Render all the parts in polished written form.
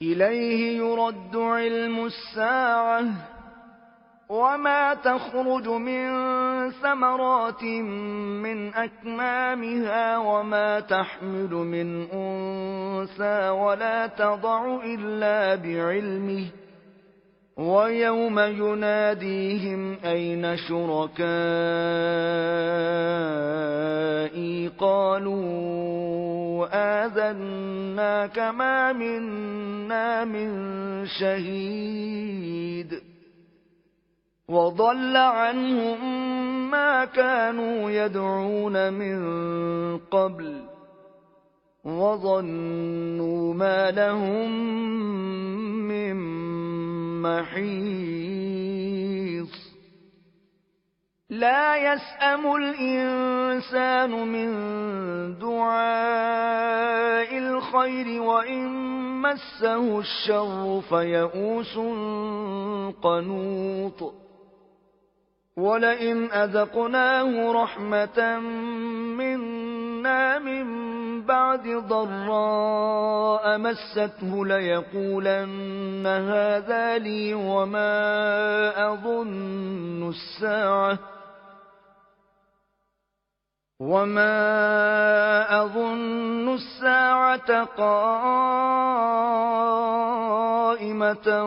إليه يرد علم الساعة وما تخرج من ثمرات من أكمامها وما تحمل من أنثى ولا تضع إلا بعلمه ويوم يناديهم أين شركائي قالوا آذناك ما منا من شهيد وضل عنهم ما كانوا يدعون من قبل وظنوا ما لهم من محيص لا يسأم الإنسان من دعاء الخير وإن مسه الشر فيئوس قنوط ولئن أذقناه رحمة منا من بعد ضراء مسته ليقولن هذا لي وما أظن الساعة قائمة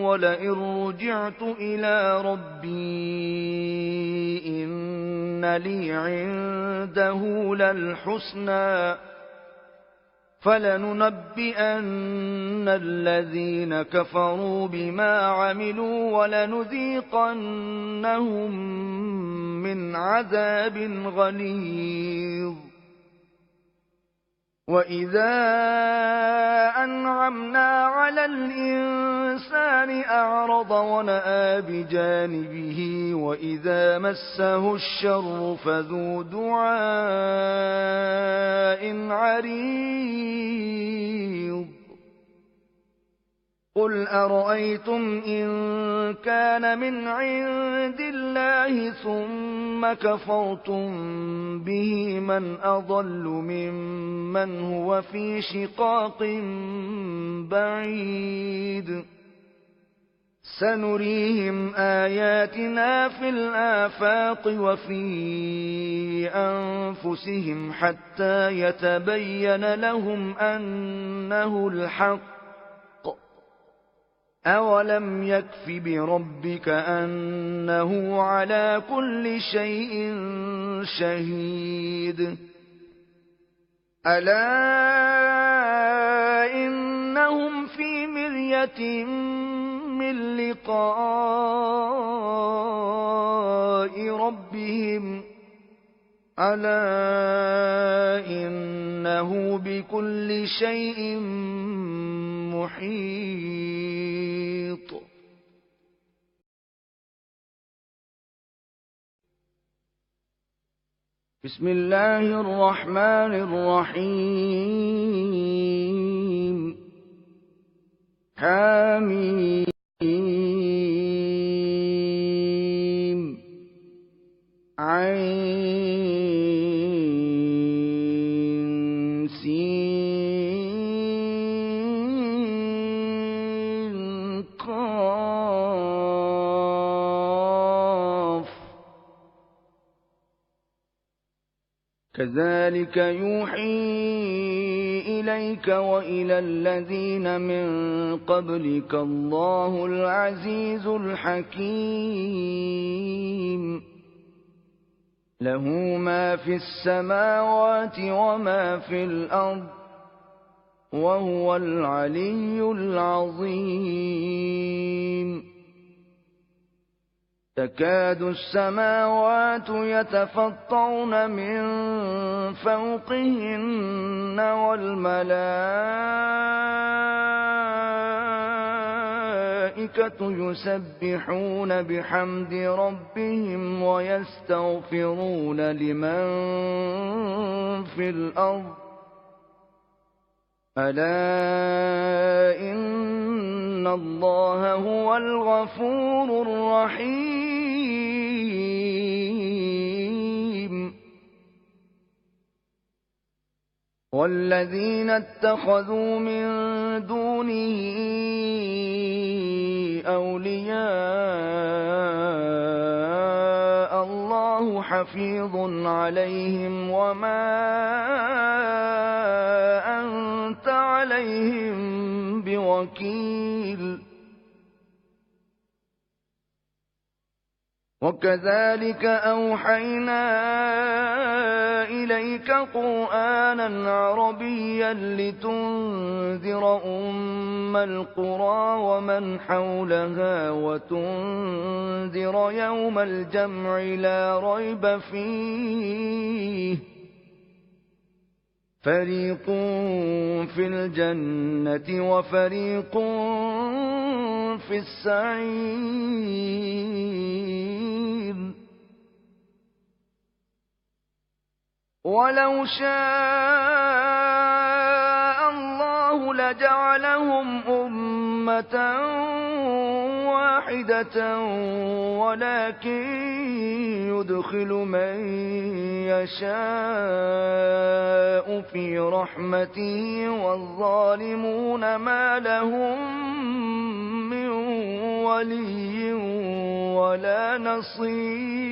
ولئن رجعت إلى ربي إن لي عنده للحسنى فلننبئن الذين كفروا بما عملوا ولنذيقنهم من عذاب غليظ وإذا أنعمنا على الإنسان أعرض ونأى بجانبه وإذا مسه الشر فذو دعاء عريض قل أرأيتم إن كان من عند الله ثم كفرتم به من أضل ممن هو في شقاق بعيد سنريهم آياتنا في الآفاق وفي أنفسهم حتى يتبين لهم أنه الحق أولم يكف بربك أنه على كل شيء شهيد ألا إنهم في مرية من لقاء ربهم ألا إنه بكل شيء محيط بسم الله الرحمن الرحيم حميم عين سين قاف كذلك يوحي إليك وإلى الذين من قبلك الله العزيز الحكيم له ما في السماوات وما في الأرض وهو العلي العظيم تكاد السماوات يتفطرن من فوقهن والملائكة يسبحون بحمد ربهم ويستغفرون لمن في الأرض ألا إن الله هو الغفور الرحيم والذين اتخذوا من دونه أولياء الله حفيظ عليهم وما أنت عليهم بوكيل وكذلك أوحينا إليك قرآنا عربيا لتنذر أم القرى ومن حولها وتنذر يوم الجمع لا ريب فيه فريق في الجنة وفريق في السعير ولو شاء الله لجعلهم أمة واحدة ولكن يدخل من يشاء في رحمته والظالمون ما لهم من ولي ولا نصير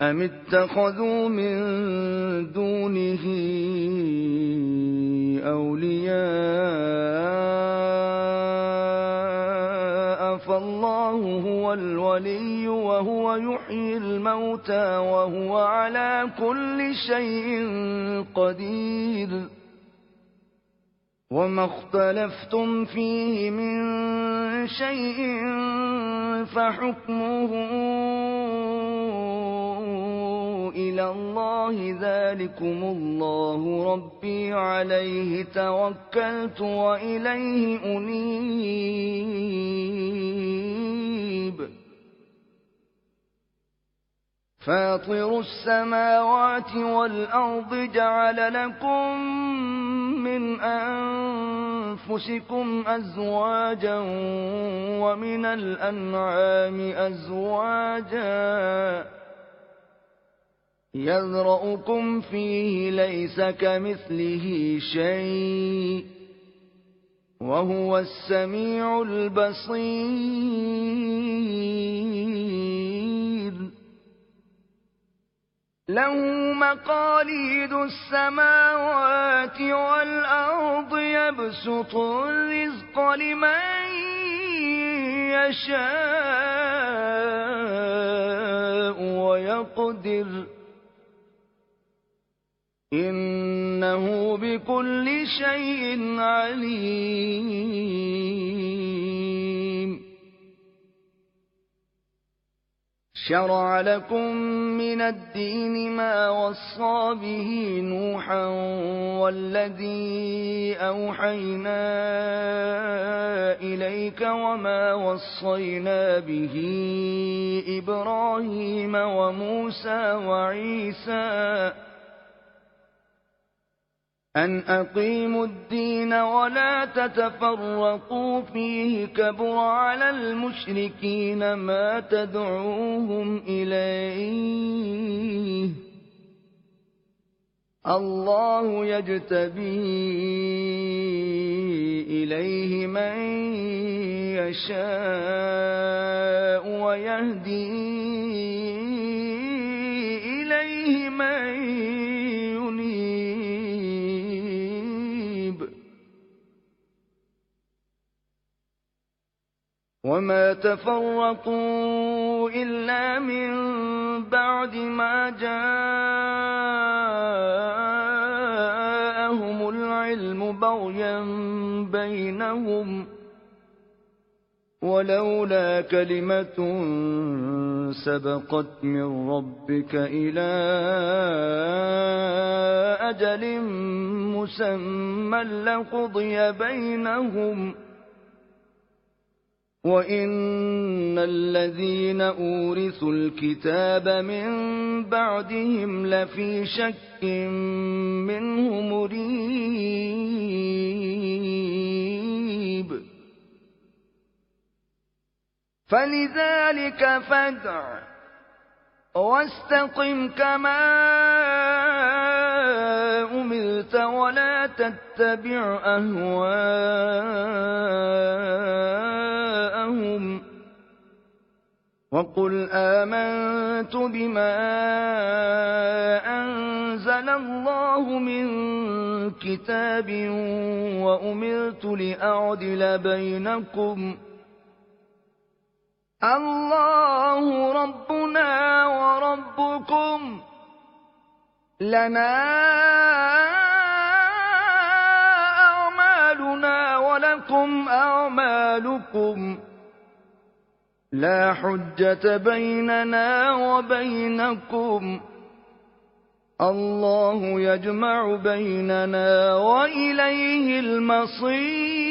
أم اتخذوا من دونه أولياء فالله هو الولي وهو يحيي الموتى وهو على كل شيء قدير وما اختلفتم فيه من شيء فحكمه إلى الله ذلكم الله ربي عليه توكلت وإليه أنيب فاطر السماوات والأرض جعل لكم من أنفسكم أزواجا ومن الأنعام أزواجا يذرأكم فيه ليس كمثله شيء وهو السميع البصير له مقاليد السماوات والأرض يبسط الرزق لمن يشاء ويقدر إنه بكل شيء عليم شرع لكم من الدين ما وصى به نوحا والذي أوحينا إليك وما وصينا به إبراهيم وموسى وعيسى أن أقيموا الدين ولا تتفرقوا فيه كبر على المشركين ما تدعوهم إليه الله يجتبي إليه من يشاء ويهدي إليه من وما تفرقوا إلا من بعد ما جاءهم العلم بغيا بينهم ولولا كلمة سبقت من ربك إلى أجل مسمى لقضي بينهم وإن الذين أورثوا الكتاب من بعدهم لفي شك منه مريب فلذلك فادع واستقم كما أمرت ولا تتبع أهواءهم وقل آمنت بما أنزل الله من كتاب وأمرت لأعدل بينكم الله ربنا وربكم لنا أعمالنا ولكم أعمالكم لا حجة بيننا وبينكم الله يجمع بيننا وإليه المصير.